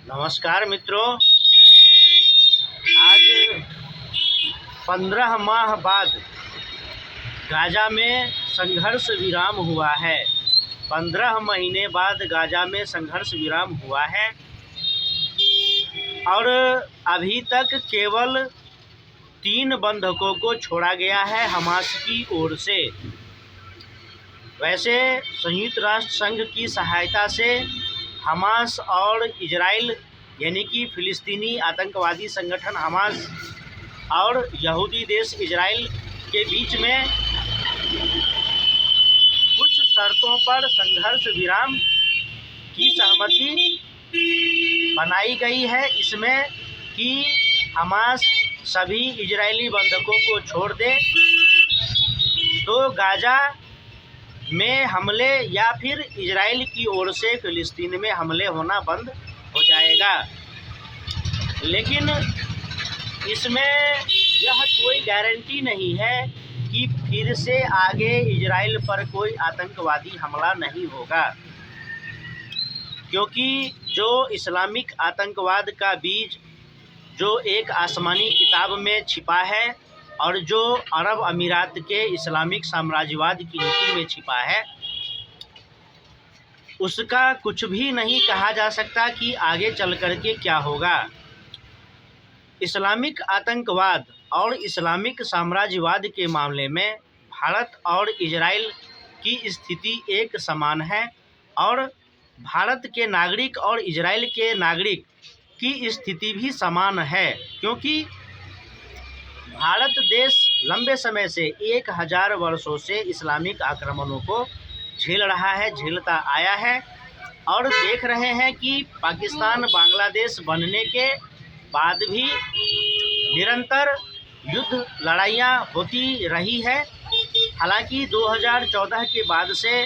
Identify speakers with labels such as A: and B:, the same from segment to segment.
A: नमस्कार मित्रों। आज 15 माह बाद गाज़ा में संघर्ष विराम हुआ है। 15 महीने बाद गाज़ा में संघर्ष विराम हुआ है और अभी तक केवल 3 बंधकों को छोड़ा गया है हमास की ओर से। वैसे संयुक्त राष्ट्र संघ की सहायता से हमास और इजराइल यानी कि फ़िलिस्तीनी आतंकवादी संगठन हमास और यहूदी देश इजराइल के बीच में कुछ शर्तों पर संघर्ष विराम की सहमति बनाई गई है। इसमें कि हमास सभी इजरायली बंधकों को छोड़ दे तो गाज़ा में हमले या फिर इजराइल की ओर से फ़िलिस्तीन में हमले होना बंद हो जाएगा। लेकिन इसमें यह कोई गारंटी नहीं है कि फिर से आगे इजराइल पर कोई आतंकवादी हमला नहीं होगा, क्योंकि जो इस्लामिक आतंकवाद का बीज जो एक आसमानी किताब में छिपा है और जो अरब अमीरात के इस्लामिक साम्राज्यवाद की नीति में छिपा है, उसका कुछ भी नहीं कहा जा सकता कि आगे चल कर के क्या होगा। इस्लामिक आतंकवाद और इस्लामिक साम्राज्यवाद के मामले में भारत और इजराइल की स्थिति एक समान है और भारत के नागरिक और इजराइल के नागरिक की स्थिति भी समान है, क्योंकि भारत देश लंबे समय से 1000 वर्षों से इस्लामिक आक्रमणों को झेल रहा है, झेलता आया है और देख रहे हैं कि पाकिस्तान बांग्लादेश बनने के बाद भी निरंतर युद्ध लड़ाइयाँ होती रही है। हालांकि 2014 के बाद से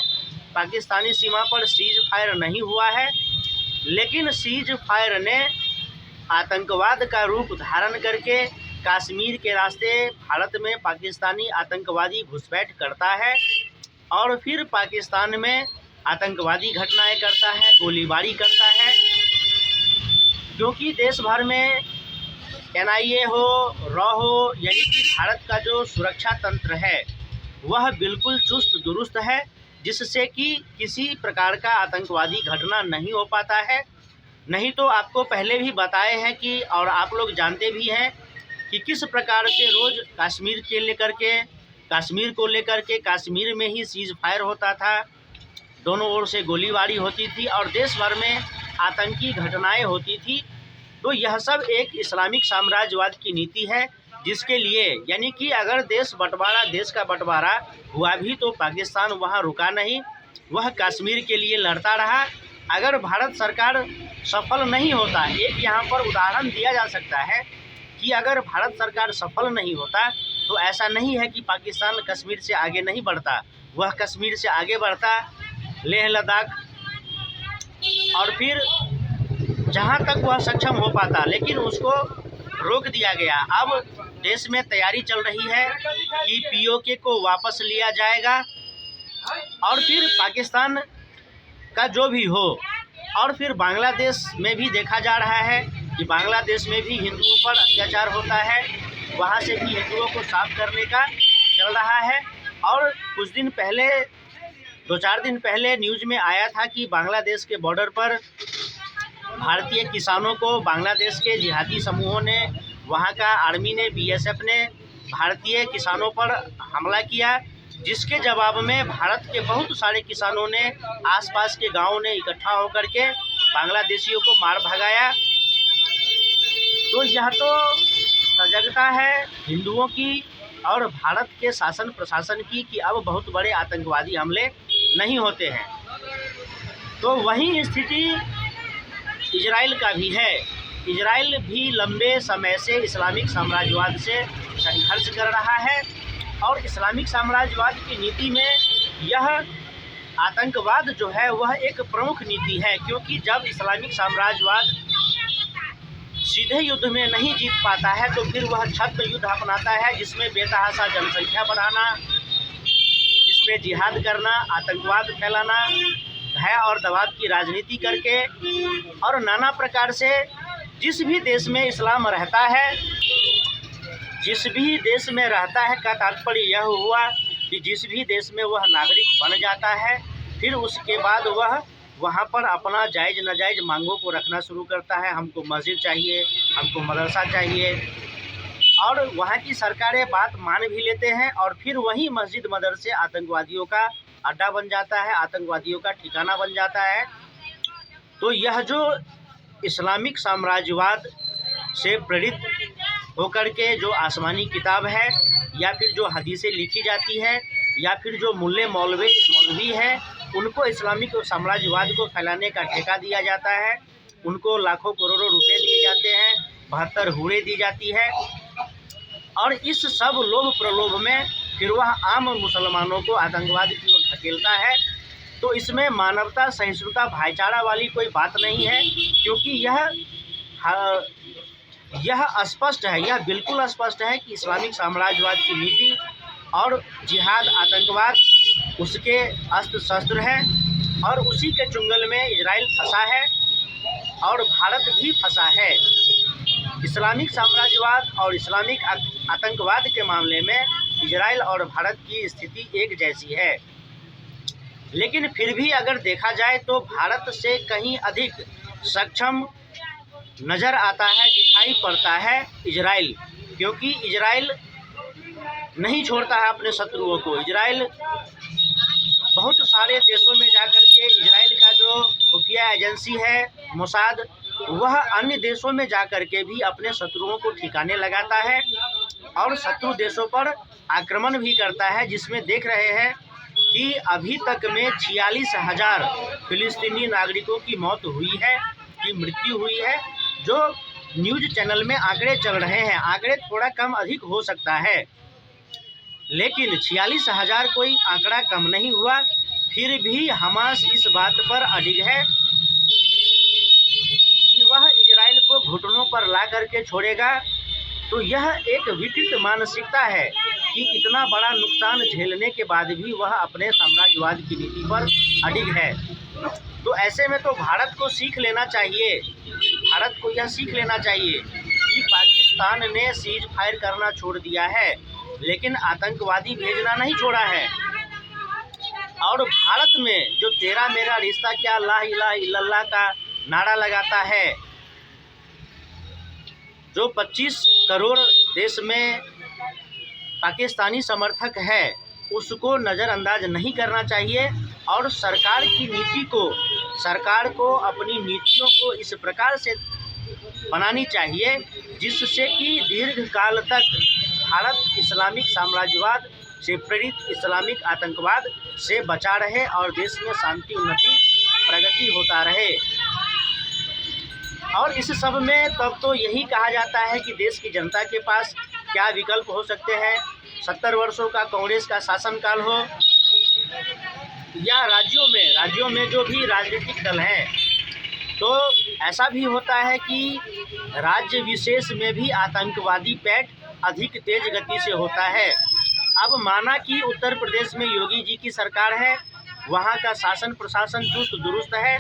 A: पाकिस्तानी सीमा पर सीज फायर नहीं हुआ है, लेकिन सीज फायर ने आतंकवाद का रूप धारण करके कश्मीर के रास्ते भारत में पाकिस्तानी आतंकवादी घुसपैठ करता है और फिर पाकिस्तान में आतंकवादी घटनाएं करता है, गोलीबारी करता है। क्योंकि देश भर में NIA हो, रॉ हो, यानी कि भारत का जो सुरक्षा तंत्र है वह बिल्कुल चुस्त दुरुस्त है, जिससे कि किसी प्रकार का आतंकवादी घटना नहीं हो पाता है। नहीं तो आपको पहले भी बताए हैं कि और आप लोग जानते भी हैं कि किस प्रकार से रोज़ कश्मीर को लेकर के कश्मीर में ही सीज फायर होता था, दोनों ओर से गोलीबारी होती थी और देश भर में आतंकी घटनाएं होती थी। तो यह सब एक इस्लामिक साम्राज्यवाद की नीति है, जिसके लिए यानी कि अगर देश का बंटवारा हुआ भी तो पाकिस्तान वहां रुका नहीं, वह कश्मीर के लिए लड़ता रहा। अगर भारत सरकार सफल नहीं होता, एक यहाँ पर उदाहरण दिया जा सकता है कि अगर भारत सरकार सफल नहीं होता तो ऐसा नहीं है कि पाकिस्तान कश्मीर से आगे नहीं बढ़ता, वह कश्मीर से आगे बढ़ता, लेह लद्दाख और फिर जहां तक वह सक्षम हो पाता, लेकिन उसको रोक दिया गया। अब देश में तैयारी चल रही है कि POK को वापस लिया जाएगा और फिर पाकिस्तान का जो भी हो। और फिर बांग्लादेश में भी देखा जा रहा है कि बांग्लादेश में भी हिंदुओं पर अत्याचार होता है, वहाँ से भी हिंदुओं को साफ करने का चल रहा है। और कुछ दिन पहले 2-4 दिन पहले न्यूज़ में आया था कि बांग्लादेश के बॉर्डर पर भारतीय किसानों को बांग्लादेश के जिहादी समूहों ने, वहाँ का आर्मी ने, BSF ने भारतीय किसानों पर हमला किया, जिसके जवाब में भारत के बहुत सारे किसानों ने आसपास के गांवों ने इकट्ठा होकर के बांग्लादेशियों को मार भगाया। तो यह तो सजगता है हिंदुओं की और भारत के शासन प्रशासन की कि अब बहुत बड़े आतंकवादी हमले नहीं होते हैं। तो वही स्थिति इजराइल का भी है। इजराइल भी लंबे समय से इस्लामिक साम्राज्यवाद से संघर्ष कर रहा है और इस्लामिक साम्राज्यवाद की नीति में यह आतंकवाद जो है वह एक प्रमुख नीति है, क्योंकि जब इस्लामिक साम्राज्यवाद सीधे युद्ध में नहीं जीत पाता है तो फिर वह छद्म युद्ध अपनाता है, जिसमें बेतहाशा जनसंख्या बढ़ाना, जिसमें जिहाद करना, आतंकवाद फैलाना, भय और दबाव की राजनीति करके और नाना प्रकार से जिस भी देश में इस्लाम रहता है, जिस भी देश में रहता है का तात्पर्य यह हुआ कि जिस भी देश में वह नागरिक बन जाता है, फिर उसके बाद वह वहाँ पर अपना जायज़ नाजायज़ मांगों को रखना शुरू करता है। हमको मस्जिद चाहिए, हमको मदरसा चाहिए, और वहाँ की सरकारें बात मान भी लेते हैं, और फिर वही मस्जिद मदरसे आतंकवादियों का अड्डा बन जाता है, आतंकवादियों का ठिकाना बन जाता है। तो यह जो इस्लामिक साम्राज्यवाद से प्रेरित होकर के जो आसमानी किताब है, या फिर जो हदीसें लिखी जाती है, या फिर जो मौलवी है, उनको इस्लामिक साम्राज्यवाद को फैलाने का ठेका दिया जाता है। उनको लाखों करोड़ों रुपए दिए जाते हैं, 72 हुरें दी जाती है, और इस सब लोभ प्रलोभ में फिर वह आम मुसलमानों को आतंकवाद की ओर धकेलता है। तो इसमें मानवता, सहिष्णुता, भाईचारा वाली कोई बात नहीं है, क्योंकि यह स्पष्ट है, यह बिल्कुल स्पष्ट है कि इस्लामिक साम्राज्यवाद की नीति और जिहाद, आतंकवाद उसके अस्त्र शस्त्र है, और उसी के चुंगल में इजराइल फंसा है और भारत भी फंसा है। इस्लामिक साम्राज्यवाद और इस्लामिक आतंकवाद के मामले में इजराइल और भारत की स्थिति एक जैसी है, लेकिन फिर भी अगर देखा जाए तो भारत से कहीं अधिक सक्षम नज़र आता है, दिखाई पड़ता है इजराइल, क्योंकि इजराइल नहीं छोड़ता है अपने शत्रुओं को। इजराइल बहुत सारे देशों में जाकर के, इजराइल का जो खुफिया एजेंसी है मोसाद, वह अन्य देशों में जाकर के भी अपने शत्रुओं को ठिकाने लगाता है और शत्रु देशों पर आक्रमण भी करता है, जिसमें देख रहे हैं कि अभी तक में 46,000 फिलिस्तीनी नागरिकों की मौत हुई है, की मृत्यु हुई है। जो न्यूज़ चैनल में आंकड़े चल रहे हैं, आंकड़े थोड़ा कम अधिक हो सकता है, लेकिन 46,000 कोई आंकड़ा कम नहीं हुआ। फिर भी हमास इस बात पर अडिग है कि वह इजराइल को घुटनों पर ला करके छोड़ेगा। तो यह एक विकृत मानसिकता है कि इतना बड़ा नुकसान झेलने के बाद भी वह अपने साम्राज्यवाद की नीति पर अडिग है। तो ऐसे में तो भारत को सीख लेना चाहिए, भारत को यह सीख लेना चाहिए कि पाकिस्तान ने सीज फायर करना छोड़ दिया है, लेकिन आतंकवादी भेजना नहीं छोड़ा है। और भारत में जो तेरा मेरा रिश्ता क्या, ला इलाहा इल्लल्लाह का नारा लगाता है, जो 25 करोड़ देश में पाकिस्तानी समर्थक है, उसको नज़रअंदाज नहीं करना चाहिए। और सरकार की नीति को, सरकार को अपनी नीतियों को इस प्रकार से बनानी चाहिए जिससे कि दीर्घकाल तक भारत इस्लामिक साम्राज्यवाद से प्रेरित इस्लामिक आतंकवाद से बचा रहे और देश में शांति, उन्नति, प्रगति होता रहे। और इस सब में तब तो यही कहा जाता है कि देश की जनता के पास क्या विकल्प हो सकते हैं। 70 वर्षों का कांग्रेस का शासनकाल हो, या राज्यों में जो भी राजनीतिक दल हैं, तो ऐसा भी होता है कि राज्य विशेष में भी आतंकवादी पैठ अधिक तेज गति से होता है। अब माना कि उत्तर प्रदेश में योगी जी की सरकार है, वहाँ का शासन प्रशासन चुस्त दुरुस्त है,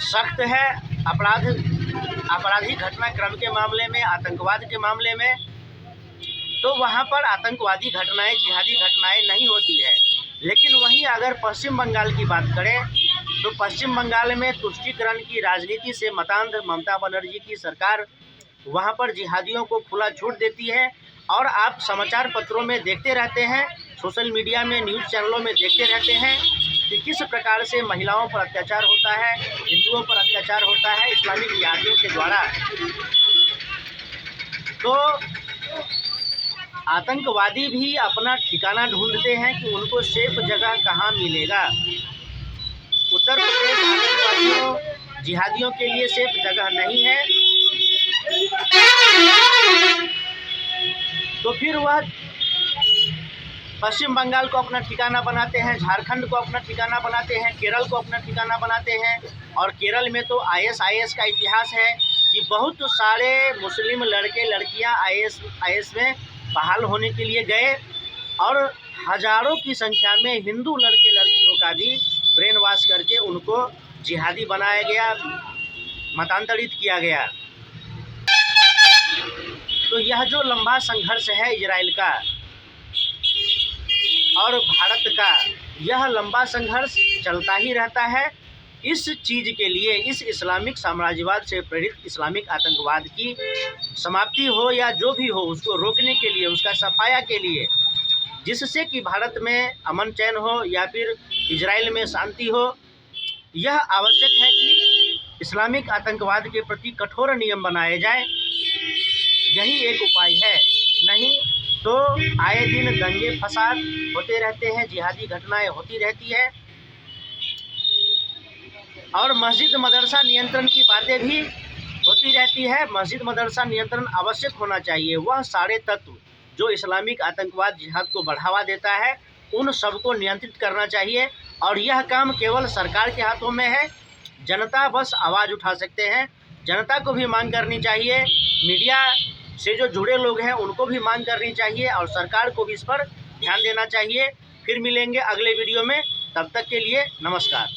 A: सख्त है, आपराधिक घटनाक्रम के मामले में, आतंकवाद के मामले में, तो वहाँ पर आतंकवादी घटनाएं, जिहादी घटनाएं नहीं होती है। लेकिन वहीं अगर पश्चिम बंगाल की बात करें तो पश्चिम बंगाल में तुष्टीकरण की राजनीति से मतांध ममता बनर्जी की सरकार वहाँ पर जिहादियों को खुला छूट देती है। और आप समाचार पत्रों में देखते रहते हैं, सोशल मीडिया में, न्यूज़ चैनलों में देखते रहते हैं कि किस प्रकार से महिलाओं पर अत्याचार होता है, हिंदुओं पर अत्याचार होता है इस्लामिक जिहादियों के द्वारा। तो आतंकवादी भी अपना ठिकाना ढूंढते हैं कि उनको सेफ जगह कहाँ मिलेगा। उत्तर प्रदेश आतंकवादियों, जिहादियों के लिए सेफ जगह नहीं है, तो फिर वह पश्चिम बंगाल को अपना ठिकाना बनाते हैं, झारखंड को अपना ठिकाना बनाते हैं, केरल को अपना ठिकाना बनाते हैं। और केरल में तो ISIS का इतिहास है कि बहुत सारे मुस्लिम लड़के लड़कियां IS में बहाल होने के लिए गए, और हज़ारों की संख्या में हिंदू लड़के लड़कियों का भी ब्रेन वॉश करके उनको जिहादी बनाया गया, मतांतरित किया गया। तो यह जो लंबा संघर्ष है इजराइल का और भारत का, यह लंबा संघर्ष चलता ही रहता है। इस चीज़ के लिए, इस इस्लामिक साम्राज्यवाद से प्रेरित इस्लामिक आतंकवाद की समाप्ति हो या जो भी हो, उसको रोकने के लिए, उसका सफाया के लिए, जिससे कि भारत में अमन चैन हो या फिर इजराइल में शांति हो, यह आवश्यक है कि इस्लामिक आतंकवाद के प्रति कठोर नियम बनाए जाए। यही एक उपाय है, नहीं तो आए दिन दंगे फसाद होते रहते हैं, जिहादी घटनाएं होती रहती है और मस्जिद मदरसा नियंत्रण की बातें भी होती रहती है। मस्जिद मदरसा नियंत्रण आवश्यक होना चाहिए। वह सारे तत्व जो इस्लामिक आतंकवाद जिहाद को बढ़ावा देता है, उन सबको नियंत्रित करना चाहिए और यह काम केवल सरकार के हाथों में है। जनता बस आवाज़ उठा सकते हैं। जनता को भी मांग करनी चाहिए, मीडिया से जो जुड़े लोग हैं उनको भी मांग करनी चाहिए और सरकार को भी इस पर ध्यान देना चाहिए। फिर मिलेंगे अगले वीडियो में, तब तक के लिए नमस्कार।